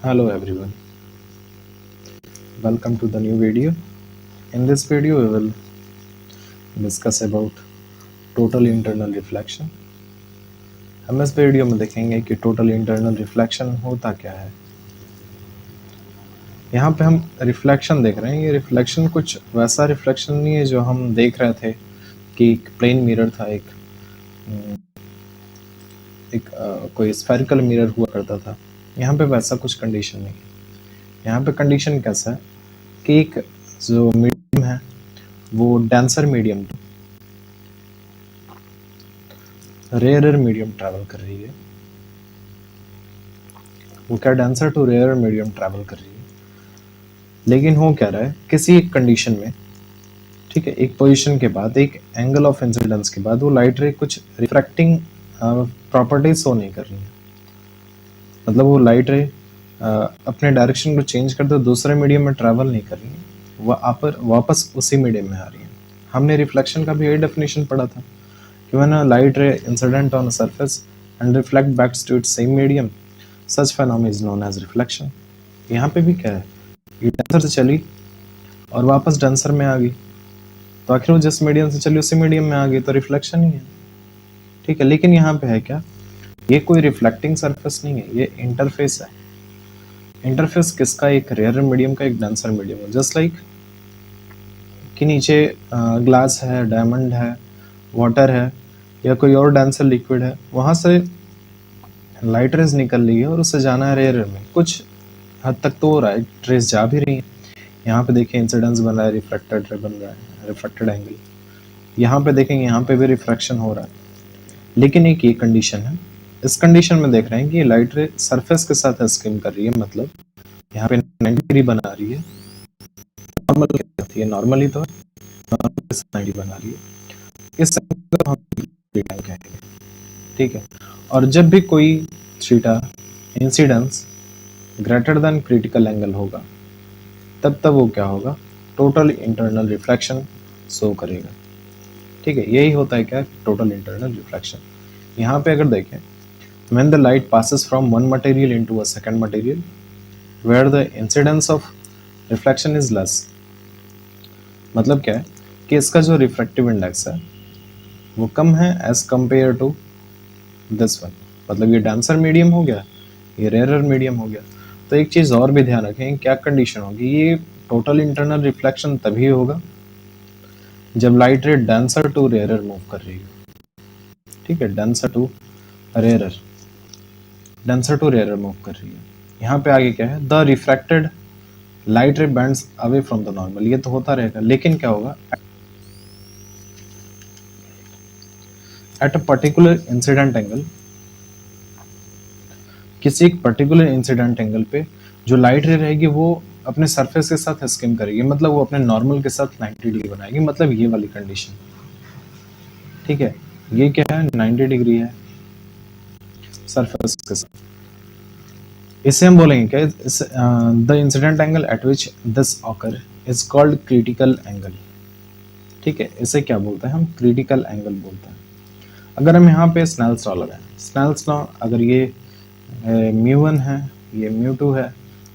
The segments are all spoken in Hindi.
Hello everyone, welcome to the new video. In this video we will discuss about total internal reflection. हम इस वीडियो में देखेंगे कि टोटल इंटरनल रिफ्लेक्शन होता क्या है। यहाँ पे हम रिफ्लेक्शन देख रहे हैं। ये रिफ्लेक्शन कुछ वैसा रिफ्लेक्शन नहीं है जो हम देख रहे थे कि एक प्लेन मिरर था, एक कोई स्फेरिकल मिरर हुआ करता था। यहाँ पे वैसा कुछ कंडीशन नहीं है। यहाँ पे कंडीशन कैसा है कि एक जो मीडियम है वो denser medium rarer medium travel कर रही है। वो क्या denser to rarer medium travel कर रही है, लेकिन हो क्या रहा है किसी एक कंडीशन में, ठीक है, एक पोजीशन के बाद, एक एंगल ऑफ इंसिडेंस के बाद वो लाइट रे कुछ रिफ्रैक्टिंग प्रॉपर्टीज शो नहीं कर रही है। मतलब वो लाइट रे अपने डायरेक्शन को चेंज करते दूसरे मीडियम में ट्रैवल नहीं कर रही है, वह वापस उसी मीडियम में आ रही है। हमने रिफ्लेक्शन का भी यही डेफिनेशन पढ़ा था कि when a light ray incident on a surface and reflect back to its same medium, such phenomenon is known as reflection. यहाँ पे भी क्या है, ये डेंसर से चली और वापस डेंसर में आ गई, तो आखिर वो जिस मीडियम से चली उसी मीडियम में आ गई, तो रिफ्लेक्शन ही है, ठीक है। लेकिन यहाँ पे है क्या, ये कोई रिफ्लेक्टिंग सरफेस नहीं है, ये इंटरफेस है। इंटरफेस किसका, एक रेयर मीडियम का, एक डेंसर मीडियम है। जस्ट लाइक कि नीचे ग्लास है, डायमंड है, वाटर है या कोई और डेंसर लिक्विड है, वहां से लाइट रेज निकल रही है और उससे जाना है रेयर में। कुछ हद तक तो हो रहा है, रेज जा भी रही है। यहाँ पे देखिए इंसिडेंस बन रहा है, रिफ्लेक्टेड रे बन रहा है, रिफ्लेक्टेड एंगल। यहाँ पे देखेंगे, यहाँ पे भी रिफ्रैक्शन हो रहा है। लेकिन एक ये कंडीशन है, इस कंडीशन में देख रहे हैं कि ये लाइट रे सरफेस के साथ स्किम कर रही है। मतलब यहाँ पे 90 डिग्री बना रही है। नॉर्मल क्या होती है, नॉर्मली तो 90 बना रही है। इस एंगल को हम थीटा कहेंगे, ठीक है। और जब भी कोई theta incidence greater than critical angle होगा, तब वो क्या होगा, टोटल इंटरनल रिफ्लेक्शन शो करेगा, ठीक है। यही होता है क्या, टोटल इंटरनल रिफ्लेक्शन। यहाँ पे अगर देखें, when the light passes from one material into a second material where the incidence of reflection is less, मतलब क्या है कि इसका जो रिफ्रैक्टिव इंडेक्स है वो कम है as compare to this one. मतलब ये डेंसर मीडियम हो गया, ये रेयरर मीडियम हो गया। तो एक चीज और भी ध्यान रखें, क्या कंडीशन होगी, ये टोटल इंटरनल रिफ्लेक्शन तभी होगा जब लाइट रे डेंसर टू रेयरर मूव कर रही है, ठीक है। Denser to rarer, denser to rarer move कर रही है। यहाँ पे आगे क्या है, the refracted light ray bends away from the normal. ये तो होता रहेगा, लेकिन क्या होगा, at a particular incident angle, किसी एक पर्टिकुलर इंसिडेंट एंगल पे जो लाइट रे रहेगी वो अपने सरफेस के साथ स्किम करेगी। मतलब वो अपने नॉर्मल के साथ 90 डिग्री बनाएगी। मतलब ये वाली कंडीशन, ठीक है। ये क्या है, 90 डिग्री है सरफेस के साथ। इसे हम बोलेंगे क्या, the incident angle eight which this occur is called critical angle, ठीक है। इसे क्या बोलते हैं हम, क्रिटिकल एंगल बोलते हैं। अगर हम यहाँ पे स्नेल्स लॉ लगाएं, स्नेल्स लॉ, अगर ये म्यू1 है, ये म्यू2 है,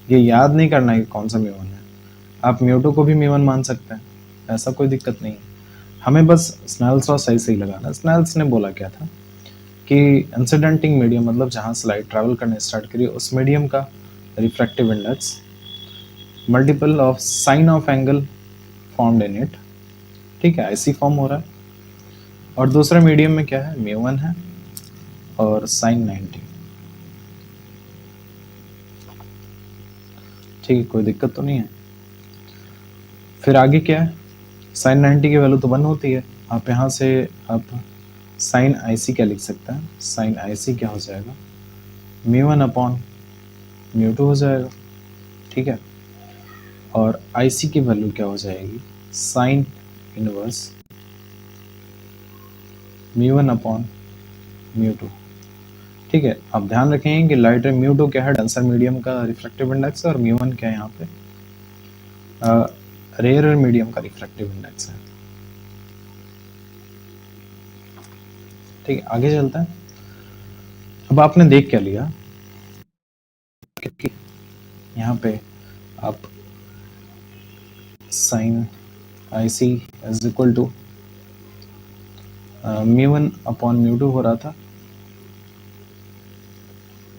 ये याद नहीं करना है कि कौन सा म्यू1 है। आप म्यू2 को भी म्यू1 मान सकते हैं, ऐसा कोई दिक्कत नहीं है। हमें बस स्नेल्स लॉ सही सही लगाना। स्नेल्स ने बोला क्या था कि इंसिडेंटिंग मीडियम, मतलब जहाँ से लाइट ट्रैवल करने स्टार्ट करिए उस मीडियम का refractive index multiple of sine of angle formed in it, ठीक है, ऐसी फॉर्म हो रहा है। और दूसरे मीडियम में क्या है, म्यू1 है और साइन 90, ठीक है, कोई दिक्कत तो नहीं है। फिर आगे क्या है, साइन 90 की वैल्यू तो 1 होती है। आप यहाँ से आप साइन आई सी क्या लिख सकते हैं, साइन आई सी क्या हो जाएगा, म्यू1 अपॉन म्यू2 हो जाएगा, ठीक है। और आई सी की वैल्यू क्या हो जाएगी, साइन इनवर्स म्यू1 अपॉन म्यू2, ठीक है। आप ध्यान रखेंगे कि लाइट रे म्यू2 क्या है, डेंसर मीडियम का रिफ्रैक्टिव इंडेक्स है, और म्यू1 क्या है यहाँ पे, रेयर मीडियम का रिफ्रैक्टिव इंडेक्स है, ठीक है। आगे चलते हैं। अब आपने देख क्या लिया कि यहाँ पे आप sine i c is equal to μ1/μ2 हो रहा था।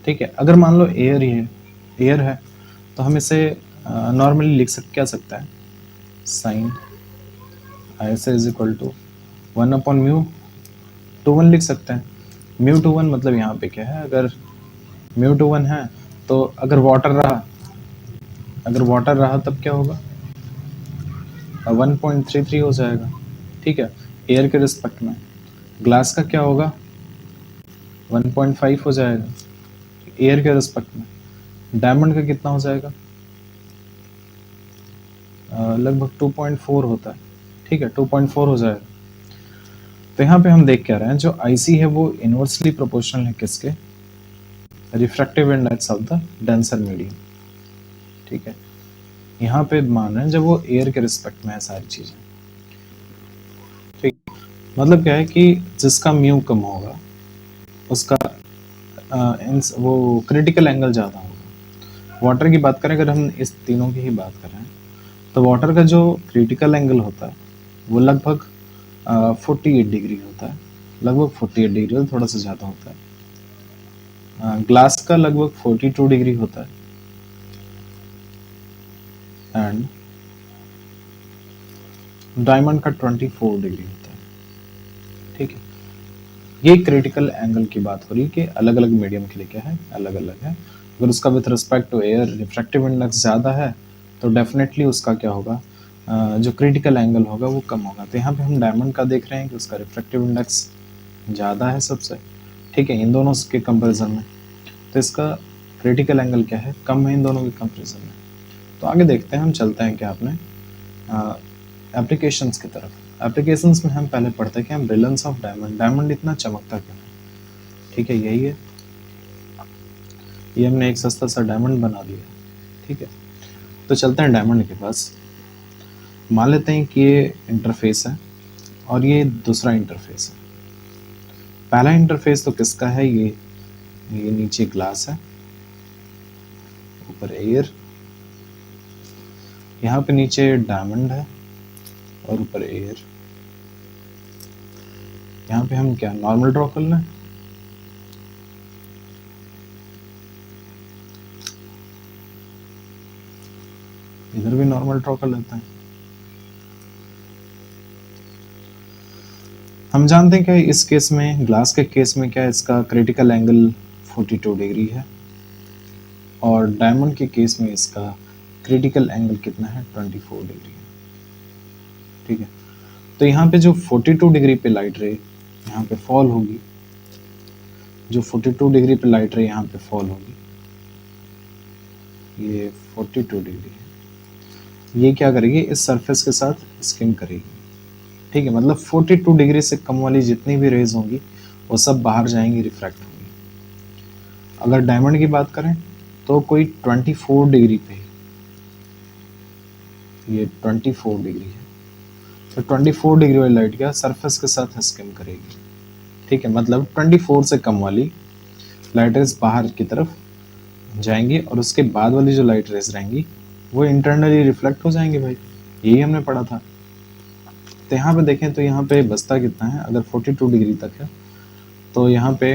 ठीक है, अगर मान लो एयर है तो हम इसे नॉर्मली क्या सकता है, साइन आई से इज इक्वल टू 1/μ21 लिख सकते हैं। μ21 मतलब यहाँ पे क्या है, अगर μ21 है तो अगर वाटर रहा तब क्या होगा, 1.33 हो जाएगा। ठीक है, एयर के रिस्पेक्ट में। ग्लास का क्या होगा, 1.5 हो जाएगा एयर के रिस्पेक्ट में। डायमंड का कितना हो जाएगा, लगभग 2.4 होता है। ठीक है, 2.4 हो जाएगा। तो यहाँ पे हम देख क्या रहे हैं, जो आईसी है वो इनवर्सली प्रोपोर्शनल है किसके, refractive index of the denser medium. ठीक है, यहाँ पे मान रहे हैं जब वो एयर के रिस्पेक्ट में है सारी चीजें। ठीक, मतलब क्या है कि जिसका म्यू कम होगा उसका वो क्रिटिकल एंगल ज़्यादा होगा। वाटर की बात करें, अगर हम इस तीनों की ही बात करें तो वाटर का जो क्रिटिकल एंगल होता है वो लगभग 48 डिग्री होता है, लगभग 48 डिग्री, थोड़ा सा ज़्यादा होता है। ग्लास का लगभग 42 डिग्री होता है एंड डायमंड का 24 डिग्री होता है। ठीक है, ये क्रिटिकल एंगल की बात हो रही है कि अलग अलग मीडियम के लिए क्या है, अलग अलग है। अगर उसका with respect to air refractive index ज़्यादा है तो डेफिनेटली उसका क्या होगा, जो क्रिटिकल एंगल होगा वो कम होगा। तो यहाँ पे हम डायमंड का देख रहे हैं कि उसका रिफ्रैक्टिव इंडेक्स ज़्यादा है सबसे। ठीक है, इन दोनों के कंपेरिजन में, तो इसका क्रिटिकल एंगल क्या है, कम है इन दोनों के कंपेरिजन में। तो आगे देखते हैं, हम चलते हैं क्या अपने एप्लीकेशंस की तरफ। एप्लीकेशंस में हम पहले पढ़ते हैं कि हम ब्रिलियंस ऑफ डायमंड इतना चमकता क्यों है। ठीक है, यही है, ये हमने एक सस्ता सा डायमंड बना दिया। ठीक है, तो चलते हैं डायमंड के पास। मान लेते हैं कि ये इंटरफेस है और ये दूसरा इंटरफेस है। पहला इंटरफेस तो किसका है, ये नीचे ग्लास है, ऊपर एयर, यहाँ पे नीचे डायमंड है और ऊपर एयर। यहाँ पे हम क्या नॉर्मल ड्रॉ कर लें, इधर भी नॉर्मल ड्रॉ कर लेते हैं। हम जानते हैं कि इस केस में, ग्लास के केस में क्या है, इसका क्रिटिकल एंगल 42 डिग्री है और डायमंड के केस में इसका क्रिटिकल एंगल कितना है, 24 डिग्री है। ठीक है, तो यहाँ पे जो 42 डिग्री पे लाइट रे यहाँ पे फॉल होगी, जो 42 डिग्री पे लाइट रे यहाँ पे फॉल होगी, ये 42 डिग्री है, ये क्या करेगी, इस सरफेस के साथ स्किम करेगी। ठीक है, मतलब 42 डिग्री से कम वाली जितनी भी रेज होंगी वो सब बाहर जाएंगी, रिफ्रैक्ट होंगी। अगर डायमंड की बात करें तो कोई 24 डिग्री पे, ये 24 डिग्री है, तो 24 डिग्री वाली लाइट क्या सरफेस के साथ स्किम करेगी। ठीक है, मतलब 24 से कम वाली लाइट रेज बाहर की तरफ जाएंगी और उसके बाद वाली जो लाइट रेज रहेंगी वो इंटरनली रिफ्लेक्ट हो जाएंगे। भाई यही हमने पढ़ा था। तो यहाँ पे देखें तो यहाँ पे बचता कितना है, अगर 42 डिग्री तक है तो यहाँ पे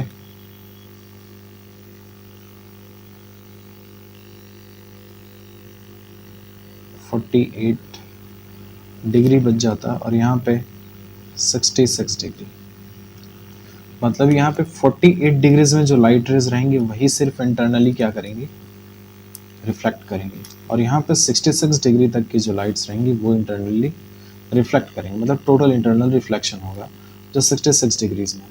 48 डिग्री बच जाता और यहाँ पे 66 डिग्री। मतलब यहाँ पे 48 डिग्रीज में जो लाइट रेज रहेंगी वही सिर्फ इंटरनली क्या करेंगी, रिफ्लेक्ट करेंगी, और यहाँ पे 66 डिग्री तक की जो लाइट्स रहेंगी वो इंटरनली रिफ्लेक्ट करेंगे, मतलब टोटल इंटरनल रिफ्लेक्शन होगा जो 66 डिग्रीज में।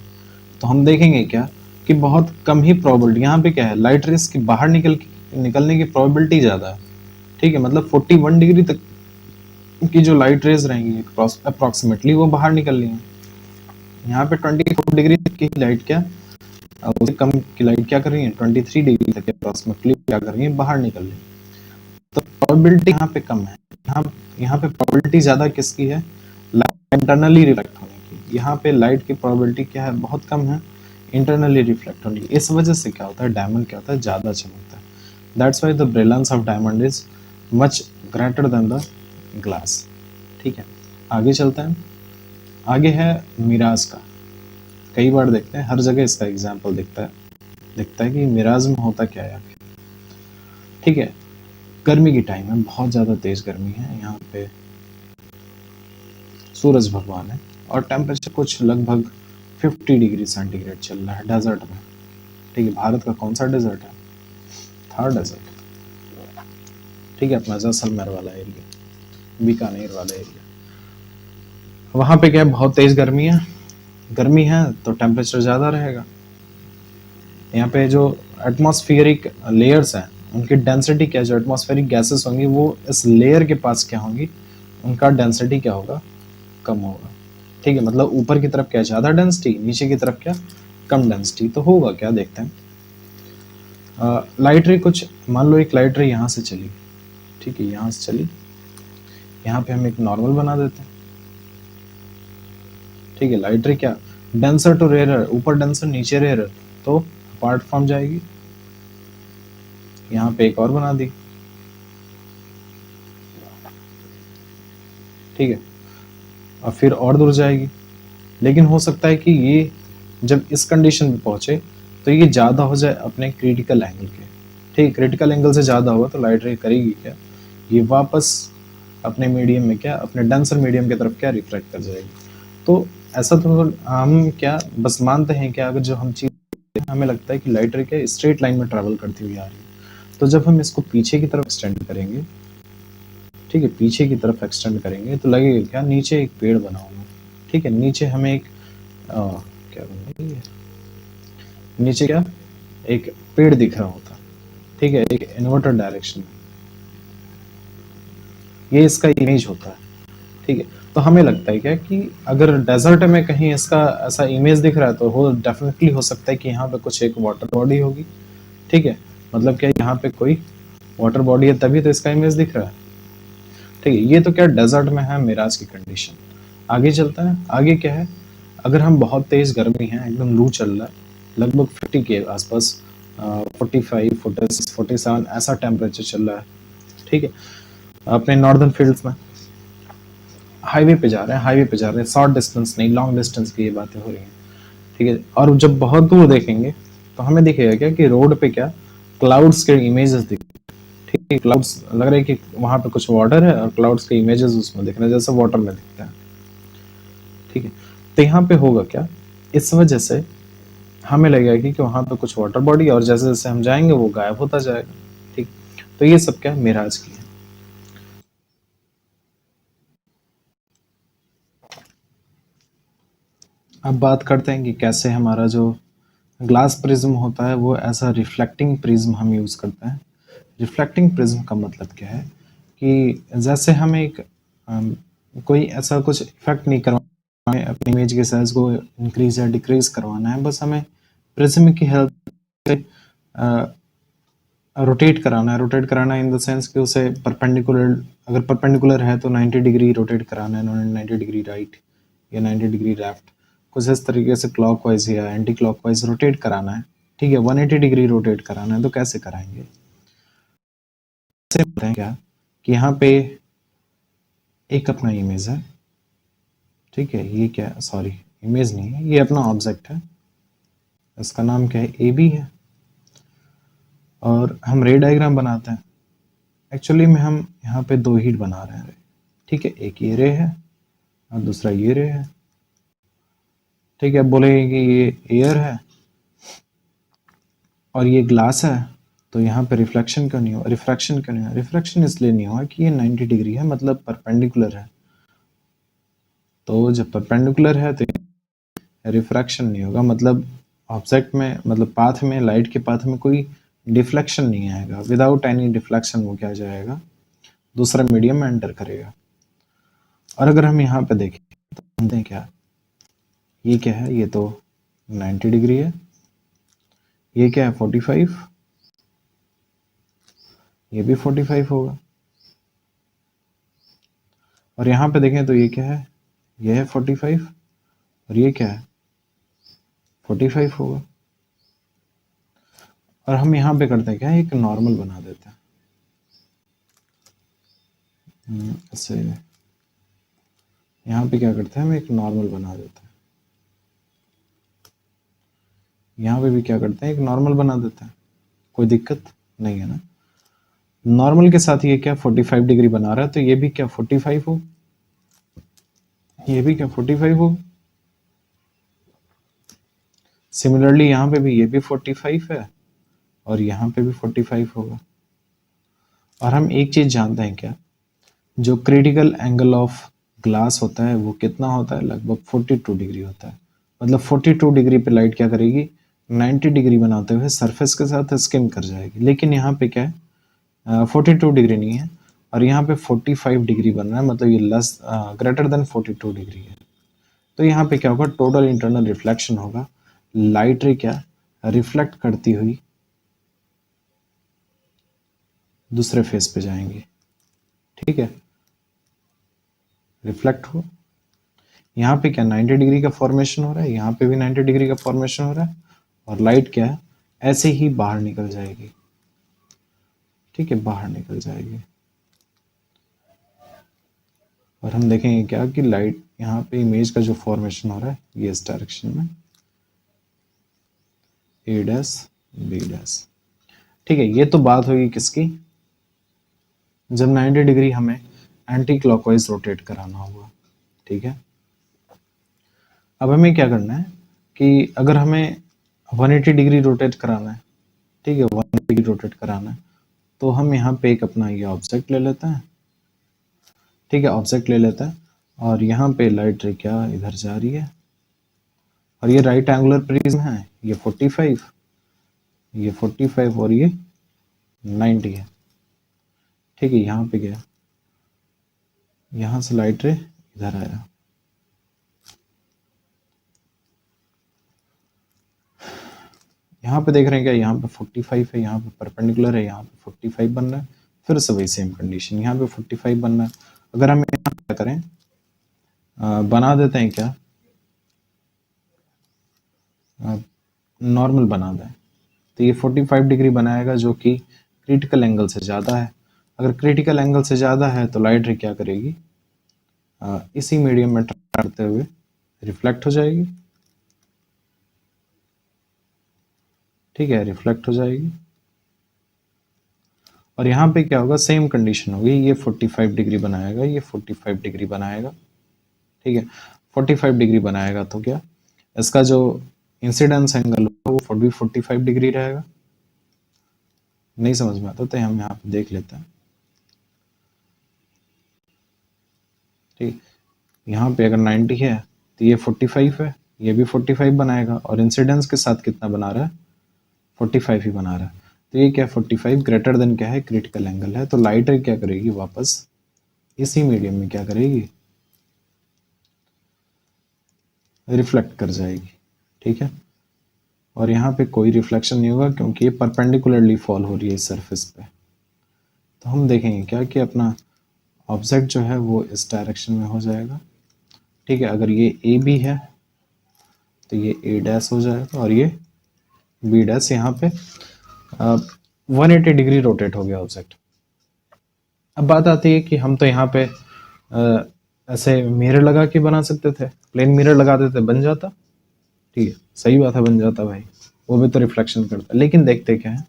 तो हम देखेंगे क्या कि बहुत कम ही प्रोबेबिलिटी, यहाँ पे क्या है, लाइट रेज की बाहर निकलने की प्रोबेबिलिटी ज़्यादा है। ठीक है, मतलब 41 डिग्री तक की जो लाइट रेज रहेंगी अप्रॉक्सीमेटली वो बाहर निकल रही है। यहाँ पे 24 डिग्री तक की लाइट क्या, उससे कम की लाइट क्या कर रही है, 23 डिग्री तक अप्रॉक्सीमेटली क्या कर रही है, बाहर निकल रही है। तो प्रोबेबिलिटी यहाँ पे कम है, यहाँ पे प्रोबेबिलिटी ज्यादा किसकी है, लाइट इंटरनली रिफ्लेक्ट होने की। यहाँ पे लाइट की प्रोबेबिलिटी क्या है, बहुत कम है इंटरनली रिफ्लेक्ट होने की। इस वजह से क्या होता है, डायमंड क्या होता है, ज्यादा चमकता है। That's why the brilliance of diamond is much greater than the glass. ठीक है, आगे चलते हैं। आगे है मिराज का। कई बार देखते हैं, हर जगह इसका एग्जाम्पल दिखता है कि मिराज में होता क्या है आखिर। ठीक है, गर्मी की टाइम है, बहुत ज़्यादा तेज गर्मी है, यहाँ पे सूरज भगवान है और टेम्परेचर कुछ लगभग 50 डिग्री सेंटीग्रेड चल रहा है डेजर्ट में। ठीक है, भारत का कौन सा डेजर्ट है? थार डेजर्ट। ठीक है, अपना जैसलमेर वाला एरिया, बीकानेर वाला एरिया, वहाँ पे क्या है, बहुत तेज गर्मी है तो टेम्परेचर ज़्यादा रहेगा। यहाँ पे जो एटमॉस्फेरिक लेयर्स हैं उनकी डेंसिटी क्या है, जो एटमॉस्फेरिक गैसेस होंगी वो इस लेयर के पास क्या होंगी, उनका डेंसिटी क्या होगा, कम होगा। ठीक है, मतलब ऊपर की तरफ क्या ज़्यादा डेंसिटी, नीचे की तरफ क्या कम डेंसिटी। तो होगा क्या, देखते हैं। लाइट रे कुछ, मान लो एक लाइट रे यहाँ से चली। ठीक है, यहाँ से चली, यहाँ पे हम एक नॉर्मल बना देते हैं। ठीक है, लाइट रे क्या, डेंसर टू रेयरर, ऊपर डेंसर नीचे रेयरर, तो अपार्ट फॉर्म जाएगी। यहाँ पे एक और बना दी। ठीक है, और फिर और दूर जाएगी। लेकिन हो सकता है कि ये जब इस कंडीशन पे पहुंचे तो ये ज़्यादा हो जाए अपने क्रिटिकल एंगल के। ठीक, क्रिटिकल एंगल से ज़्यादा होगा तो लाइट रे करेगी क्या, ये वापस अपने मीडियम में क्या, अपने डेंसर मीडियम की तरफ क्या रिफ्लेक्ट कर जाएगी। तो ऐसा तो हम क्या बस मानते हैं क्या, अगर जो हम चीज़ हमें लगता है कि लाइट रे क्या स्ट्रेट लाइन में ट्रैवल करती हुई आ रही है, तो जब हम इसको पीछे की तरफ एक्सटेंड करेंगे, ठीक है, पीछे की तरफ एक्सटेंड करेंगे तो लगेगा क्या, नीचे एक पेड़ बना हुआ। ठीक है, नीचे हमें एक क्या बना है, नीचे क्या एक पेड़ दिख रहा होता। ठीक है, एक इन्वर्टर डायरेक्शन में, ये इसका इमेज होता है। ठीक है, तो हमें लगता है क्या कि अगर डेजर्ट में कहीं इसका ऐसा इमेज दिख रहा है तो हो डेफिनेटली हो सकता है कि यहाँ पे कुछ एक वाटर बॉडी होगी। ठीक है, मतलब क्या यहाँ पे कोई वाटर बॉडी है तभी तो इसका इमेज दिख रहा है। ठीक है, ये तो क्या डेजर्ट में है मिराज की कंडीशन। आगे चलता है, आगे क्या है, अगर हम बहुत तेज गर्मी है, एकदम लू चल रहा है, लगभग 50 के आसपास, 45 46 47 ऐसा टेम्परेचर चल रहा है। ठीक है, अपने नॉर्दर्न फील्ड्स में हाईवे पे जा रहे हैं, शॉर्ट डिस्टेंस नहीं लॉन्ग डिस्टेंस की ये बातें हो रही हैं। ठीक है, और जब बहुत दूर देखेंगे तो हमें दिखेगा क्या कि रोड पे क्या क्लाउड्स के इमेजेस दिख। ठीक है, क्लाउड्स लग रहा है कि वहां पे कुछ वाटर है और क्लाउड्स के इमेजेस उसमें दिख रहे हैं जैसे वाटर में दिखता है। ठीक है, तो यहाँ पे होगा क्या, इस वजह से हमें लगेगा कि वहां पे कुछ वाटर बॉडी, और जैसे जैसे हम जाएंगे वो गायब होता जाएगा। ठीक, तो ये सब क्या मिराज की है। अब बात करते हैं कि कैसे हमारा जो ग्लास प्रिज्म होता है वो ऐसा रिफ्लेक्टिंग प्रिज्म हम यूज़ करते हैं। रिफ्लेक्टिंग प्रिज्म का मतलब क्या है कि जैसे हमें एक कोई ऐसा कुछ इफेक्ट नहीं करवाना है, अपनी इमेज के साइज को इंक्रीज या डिक्रीज करवाना है, बस हमें प्रिज्म की हेल्प से रोटेट कराना इन द सेंस कि उसे परपेंडिकुलर, अगर परपेंडिकुलर है तो 90 डिग्री रोटेट कराना है, 90 डिग्री राइट या 90 डिग्री लेफ्ट, कुछ इस तरीके से क्लॉकवाइज या एंटी क्लॉकवाइज रोटेट कराना है। ठीक है, 180 डिग्री रोटेट कराना है तो कैसे कराएंगे, कैसे बताएं क्या कि यहाँ पे एक अपना इमेज है। ठीक है, ये क्या, सॉरी इमेज नहीं है, ये अपना ऑब्जेक्ट है, इसका नाम क्या है, ए बी है, और हम रे डायग्राम बनाते हैं। एक्चुअली में हम यहाँ पे दो हीट बना रहे हैं। ठीक है, एक ये रे है और दूसरा ये रे है। ठीक है, बोलेंगे कि ये एयर है और ये ग्लास है, तो यहाँ पे रिफ्लेक्शन क्यों नहीं हुआ, रिफ्रैक्शन क्यों नहीं हुआ, रिफ्रैक्शन इसलिए नहीं हुआ कि ये 90 डिग्री है, मतलब परपेंडिकुलर है। तो जब परपेंडिकुलर है तो रिफ्रैक्शन नहीं होगा, मतलब ऑब्जेक्ट में, मतलब पाथ में, लाइट के पाथ में कोई डिफ्लेक्शन नहीं आएगा। विदाउट एनी डिफ्लेक्शन वो क्या जाएगा, दूसरा मीडियम में एंटर करेगा। और अगर हम यहाँ पे देखें तो जानते हैं क्या, ये क्या है, ये तो 90 डिग्री है, ये क्या है 45, ये भी 45 होगा, और यहाँ पे देखें तो ये क्या है, ये है 45 और ये क्या है 45 होगा। और हम यहाँ पे करते हैं क्या, एक नॉर्मल बना देते हैं। ऐसे यहाँ पे क्या करते हैं, हम एक नॉर्मल बना देते हैं। यहाँ पे भी क्या करते हैं, एक नॉर्मल बना देते हैं। कोई दिक्कत नहीं है ना। नॉर्मल के साथ ये क्या 45 डिग्री बना रहा है, तो ये भी क्या 45 हो, ये भी क्या 45 हो। सिमिलरली यहाँ पे भी ये भी 45 है और यहाँ पे भी 45 होगा। और हम एक चीज जानते हैं क्या, जो क्रिटिकल एंगल ऑफ ग्लास होता है वो कितना होता है, लगभग 42 डिग्री होता है। मतलब 42 डिग्री पे लाइट क्या करेगी, 90 डिग्री बनाते हुए सरफेस के साथ स्किम कर जाएगी। लेकिन यहाँ पे क्या है, 42 डिग्री नहीं है और यहाँ पे 45 डिग्री बन रहा है, मतलब ये लेस ग्रेटर देन 42 डिग्री है। तो यहाँ पे क्या होगा, टोटल इंटरनल रिफ्लेक्शन होगा। लाइट रे क्या रिफ्लेक्ट करती हुई दूसरे फेस पे जाएंगे, ठीक है, रिफ्लेक्ट हो। यहाँ पे क्या 90 डिग्री का फॉर्मेशन हो रहा है, यहाँ पे भी 90 डिग्री का फॉर्मेशन हो रहा है और लाइट क्या है ऐसे ही बाहर निकल जाएगी, ठीक है, बाहर निकल जाएगी। और हम देखेंगे क्या कि लाइट यहाँ पे इमेज का जो फॉर्मेशन हो रहा है ये इस डायरेक्शन में ए डैश बी डैश, ठीक है। ये तो बात होगी किसकी, जब 90 डिग्री हमें एंटी क्लॉकवाइज रोटेट कराना होगा, ठीक है। अब हमें क्या करना है कि अगर हमें 180 डिग्री रोटेट कराना है, ठीक है, 180 डिग्री रोटेट कराना है, तो हम यहाँ पे एक अपना ये ऑब्जेक्ट ले लेते हैं, ठीक है, ऑब्जेक्ट ले लेते हैं और यहाँ पे लाइट रे क्या इधर जा रही है और ये राइट एंगुलर प्रिज्म है, ये 45, ये 45 और ये 90 है, ठीक है। यहाँ पे गया, यहाँ से लाइट रे इधर आया, यहाँ पे देख रहे हैं क्या, यहाँ पे 45 है, यहाँ पे परपेंडिकुलर है, यहाँ पे 45 बन रहा है, फिर से वही सेम कंडीशन, यहाँ पे 45 बन रहा है। अगर हम यहाँ क्या करें, बना देते हैं क्या, नॉर्मल बना दें, तो ये 45 डिग्री बनाएगा जो कि क्रिटिकल एंगल से ज़्यादा है। अगर क्रिटिकल एंगल से ज़्यादा है तो लाइट रे क्या करेगी, इसी मीडियम में ट्रैवल करते हुए रिफ्लेक्ट हो जाएगी, ठीक है, रिफ्लेक्ट हो जाएगी। और यहाँ पे क्या होगा, सेम कंडीशन होगी, ये 45 डिग्री बनाएगा, ये 45 डिग्री बनाएगा, ठीक है, 45 डिग्री बनाएगा तो क्या इसका जो इंसिडेंस एंगल होगा वो भी 45 डिग्री रहेगा। नहीं समझ में आता तो हम यहाँ पे देख लेते हैं, ठीक, यहाँ पे अगर 90 है तो ये 45 है, ये भी 45 बनाएगा और इंसिडेंस के साथ कितना बना रहा है, 45 ही बना रहा है। तो ये क्या 45 ग्रेटर देन क्या है, क्रिटिकल एंगल है, तो लाइट रे क्या करेगी, वापस इसी मीडियम में क्या करेगी, रिफ्लेक्ट कर जाएगी, ठीक है। और यहाँ पे कोई रिफ्लेक्शन नहीं होगा क्योंकि ये परपेंडिकुलरली फॉल हो रही है इस सरफेस पे। तो हम देखेंगे क्या कि अपना ऑब्जेक्ट जो है वो इस डायरेक्शन में हो जाएगा, ठीक है। अगर ये ए बी है तो ये ए डैश हो जाएगा और ये बी डैश, यहाँ पे 180 डिग्री रोटेट हो गया ऑब्जेक्ट। अब बात आती है कि हम तो यहाँ पे ऐसे मिरर लगा के बना सकते थे, प्लेन मिरर लगा देते बन जाता, ठीक है, सही बात है, बन जाता भाई, वो भी तो रिफ्लेक्शन करता है। लेकिन देखते क्या है,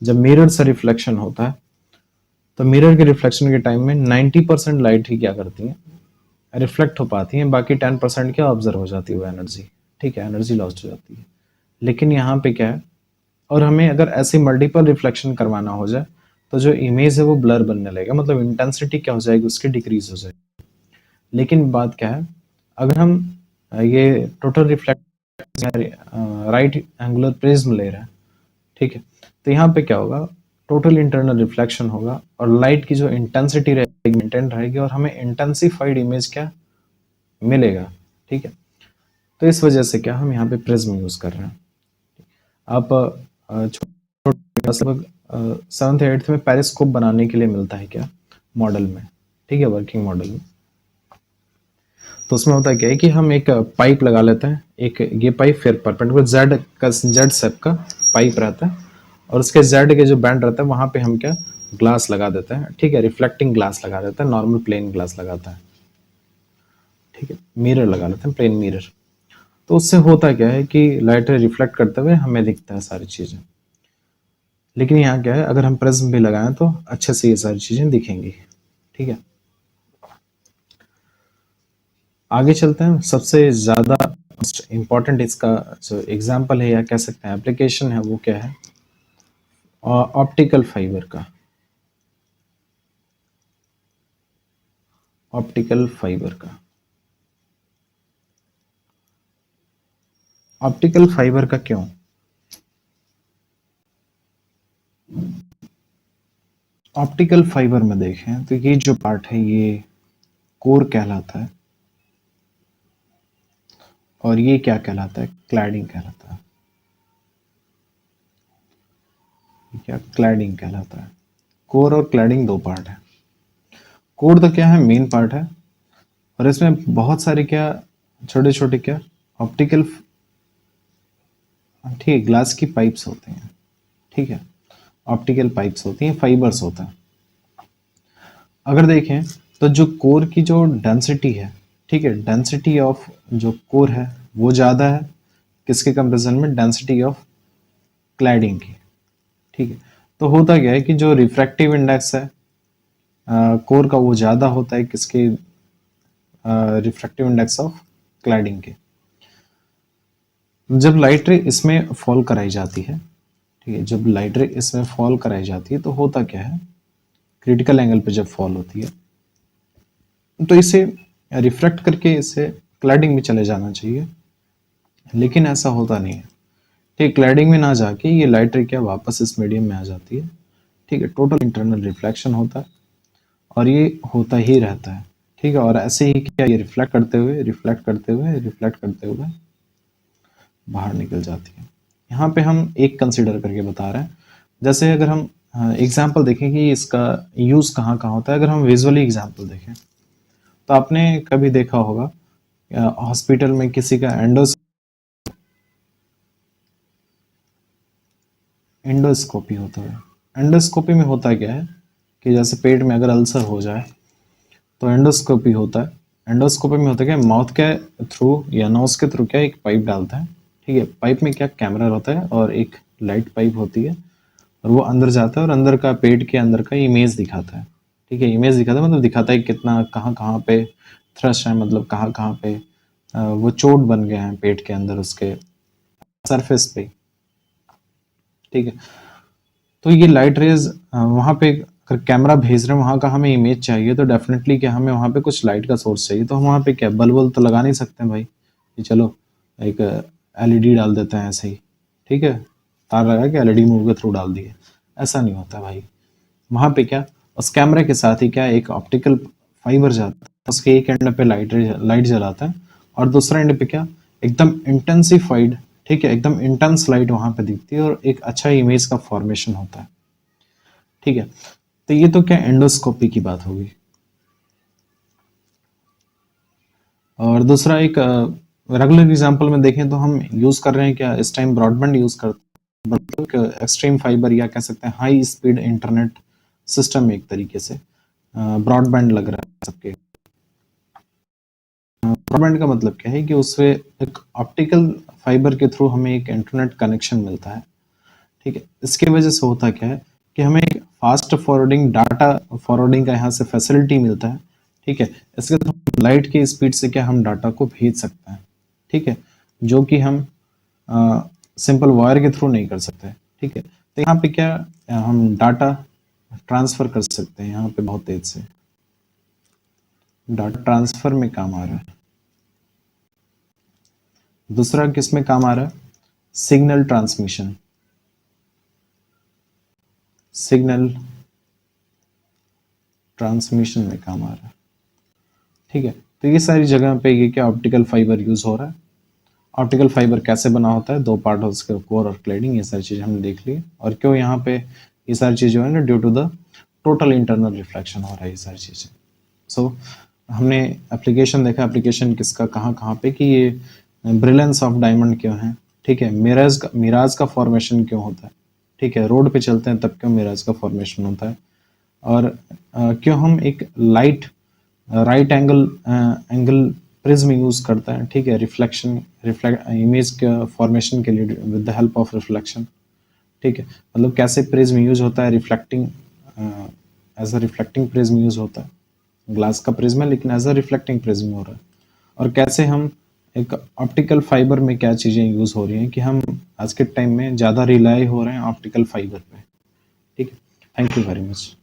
जब मिरर से रिफ्लेक्शन होता है तो मिरर के रिफ्लेक्शन के टाइम में 90% लाइट ही क्या करती है, रिफ्लेक्ट हो पाती है, बाकी 10% क्या ऑब्जर्व हो जाती है वो एनर्जी, ठीक है, एनर्जी लॉस्ट हो जाती है। लेकिन यहाँ पे क्या है, और हमें अगर ऐसे मल्टीपल रिफ्लेक्शन करवाना हो जाए तो जो इमेज है वो ब्लर बनने लगेगा, मतलब इंटेंसिटी क्या हो जाएगी उसकी, डिक्रीज हो जाएगी। लेकिन बात क्या है, अगर हम ये total reflect right angular prism ले रहे हैं, ठीक है, तो यहाँ पे क्या होगा, टोटल इंटरनल रिफ्लेक्शन होगा और लाइट की जो इंटेंसिटी रहेगी मेंटेन रहेगी और हमें इंटेंसिफाइड इमेज क्या मिलेगा, ठीक है। तो इस वजह से क्या हम यहाँ पे प्रिज्म यूज कर रहे हैं। आप लगभग 7th 8th में पेरिस्कोप बनाने के लिए मिलता है क्या, मॉडल में, ठीक है, वर्किंग मॉडल में। तो उसमें होता क्या है कि हम एक पाइप लगा लेते हैं, एक ये पाइप फिर परपेंडिकुलर जेड शेप का पाइप रहता है और उसके जेड के जो बैंड रहता है वहां पे हम क्या ग्लास लगा देते हैं, ठीक है, रिफ्लेक्टिंग ग्लास लगा देते हैं, नॉर्मल प्लेन ग्लास लगाता है, ठीक है, मिरर लगा लेते हैं, प्लेन मिरर। तो उससे होता क्या है कि लाइट रिफ्लेक्ट करते हुए हमें दिखता है सारी चीजें। लेकिन यहाँ क्या है, अगर हम प्रिज्म भी लगाएं तो अच्छे से ये सारी चीजें दिखेंगी, ठीक है। आगे चलते हैं। सबसे ज्यादा इंपॉर्टेंट इसका जो एग्जाम्पल है या कह सकते हैं एप्लीकेशन है, वो क्या है, ऑप्टिकल फाइबर का। ऑप्टिकल फाइबर का ऑप्टिकल फाइबर का क्यों? ऑप्टिकल फाइबर में देखें तो ये जो पार्ट है ये कोर कहलाता है, और ये क्या कहलाता है, क्लैडिंग कहलाता है। ये क्या क्लैडिंग कहलाता है। कोर और क्लैडिंग दो पार्ट है। कोर तो क्या है, मेन पार्ट है, और इसमें बहुत सारे क्या छोटे छोटे क्या ऑप्टिकल, ठीक है, ग्लास की पाइप्स होती हैं, ठीक है, ऑप्टिकल पाइप्स होती हैं, फाइबर्स होता है। अगर देखें तो जो कोर की जो डेंसिटी है, ठीक है, डेंसिटी ऑफ जो कोर है वो ज़्यादा है किसके कंपेरिजन में, डेंसिटी ऑफ क्लैडिंग की, ठीक है। तो होता क्या है कि जो रिफ्रैक्टिव इंडेक्स है कोर का वो ज़्यादा होता है किसके, रिफ्रैक्टिव इंडेक्स ऑफ क्लैडिंग के। जब लाइट रे इसमें फॉल कराई जाती है, ठीक है, जब लाइट रे इसमें फॉल कराई जाती है तो होता क्या है, क्रिटिकल एंगल पे जब फॉल होती है तो इसे रिफ्रैक्ट करके इसे क्लैडिंग में चले जाना चाहिए, लेकिन ऐसा होता नहीं है, ठीक, क्लैडिंग में ना जाके ये लाइट रे क्या वापस इस मीडियम में आ जाती है, ठीक है, टोटल इंटरनल रिफ्लेक्शन होता है और ये होता ही रहता है, ठीक है। और ऐसे ही क्या ये रिफ्लेक्ट करते हुए रिफ्लेक्ट करते हुए रिफ्लेक्ट करते हुए बाहर निकल जाती है। यहाँ पे हम एक कंसिडर करके बता रहे हैं, जैसे अगर हम एग्जाम्पल देखें कि इसका यूज़ कहाँ कहाँ होता है। अगर हम विजुअली एग्जाम्पल देखें तो आपने कभी देखा होगा हॉस्पिटल में किसी का एंडोस्कोपी होता है। एंडोस्कोपी में होता क्या है कि जैसे पेट में अगर अल्सर हो जाए तो एंडोस्कोपी होता है। एंडोस्कोपी में होता है क्या, माउथ के थ्रू या नोज के थ्रू क्या एक पाइप डालता है, ठीक है, पाइप में क्या कैमरा होता है और एक लाइट पाइप होती है, और वो अंदर जाता है और अंदर का पेट के अंदर का इमेज दिखाता है, ठीक है, इमेज दिखाता है मतलब दिखाता है कितना कहाँ कहाँ पे थ्रस्ट है, मतलब कहाँ कहाँ पे वो चोट बन गए हैं पेट के अंदर उसके सरफेस पे, ठीक है। तो ये लाइट रेज वहाँ पे अगर कैमरा भेज रहे हैं वहाँ का हमें इमेज चाहिए तो डेफिनेटली क्या हमें वहाँ पे कुछ लाइट का सोर्स चाहिए, तो हम वहाँ पे क्या बल्ब तो लगा नहीं सकते हैं भाई कि चलो एक एलईडी डाल देते हैं ऐसे ही, ठीक है, तार लगा के एलईडी मूव के थ्रू डाल दिए, ऐसा नहीं होता भाई। वहाँ पे क्या उस कैमरे के साथ ही क्या एक ऑप्टिकल फाइबर जाता है, उसके एक एंड पे लाइट जलाता है और दूसरा एंड पे क्या एकदम इंटेंसिफाइड, ठीक है, एकदम इंटेंस लाइट वहां पे दिखती है और एक अच्छा इमेज का फॉर्मेशन होता है, ठीक है। तो ये तो क्या एंडोस्कोपी की बात होगी। और दूसरा एक रेगुलर एग्जांपल में देखें तो हम यूज कर रहे हैं क्या इस टाइम ब्रॉडबैंड यूज करते हैं, एक्सट्रीम फाइबर या कह सकते हैं हाई स्पीड इंटरनेट सिस्टम, एक तरीके से ब्रॉडबैंड लग रहा है सबके। ब्रॉडबैंड का मतलब क्या है कि उससे एक ऑप्टिकल फाइबर के थ्रू हमें एक इंटरनेट कनेक्शन मिलता है, ठीक है। इसकी वजह से होता क्या है कि हमें एक फास्ट फॉरवर्डिंग डाटा फॉरवर्डिंग का यहाँ से फैसिलिटी मिलता है, ठीक है। इसके थ्रू लाइट की स्पीड से क्या हम डाटा को भेज सकते हैं, ठीक है, जो कि हम सिंपल वायर के थ्रू नहीं कर सकते, ठीक है। तो यहाँ पे क्या हम डाटा ट्रांसफर कर सकते हैं यहाँ पे बहुत तेज से, डाटा ट्रांसफर में काम आ रहा है। दूसरा किस में काम आ रहा है, सिग्नल ट्रांसमिशन, सिग्नल ट्रांसमिशन में काम आ रहा है, ठीक है। तो ये सारी जगह पे ये क्या ऑप्टिकल फाइबर यूज हो रहा है। ऑप्टिकल फाइबर कैसे बना होता है, दो पार्ट है उसके, कोर और क्लैडिंग, ये सारी चीजें हमने देख ली। और क्यों यहाँ पे ये सारी चीजें जो है ना, due to the total internal reflection हो रहा है ये सारी चीजें। सो हमने एप्लीकेशन देखा, एप्लीकेशन किसका कहाँ कहाँ पे कि ये ब्रिलियंस ऑफ डायमंड क्यों है, ठीक है, मिराज का फॉर्मेशन क्यों होता है, ठीक है, रोड पे चलते हैं तब क्यों मिरर्स का फॉर्मेशन होता है, और क्यों हम एक light right angle prism use करते हैं, ठीक है, रिफ्लेक्ट इमेज के फॉर्मेशन के लिए with the help of reflection, ठीक है, मतलब कैसे प्रिज्म यूज होता है, reflecting as a reflecting prism use होता है, ग्लास का प्रिज्म है लेकिन एज अ रिफ्लेक्टिंग प्रिज्म हो रहा है, और कैसे हम एक ऑप्टिकल फाइबर में क्या चीज़ें यूज़ हो रही हैं कि हम आज के टाइम में ज़्यादा रिलाई हो रहे हैं ऑप्टिकल फाइबर पे, ठीक है। Thank you very much.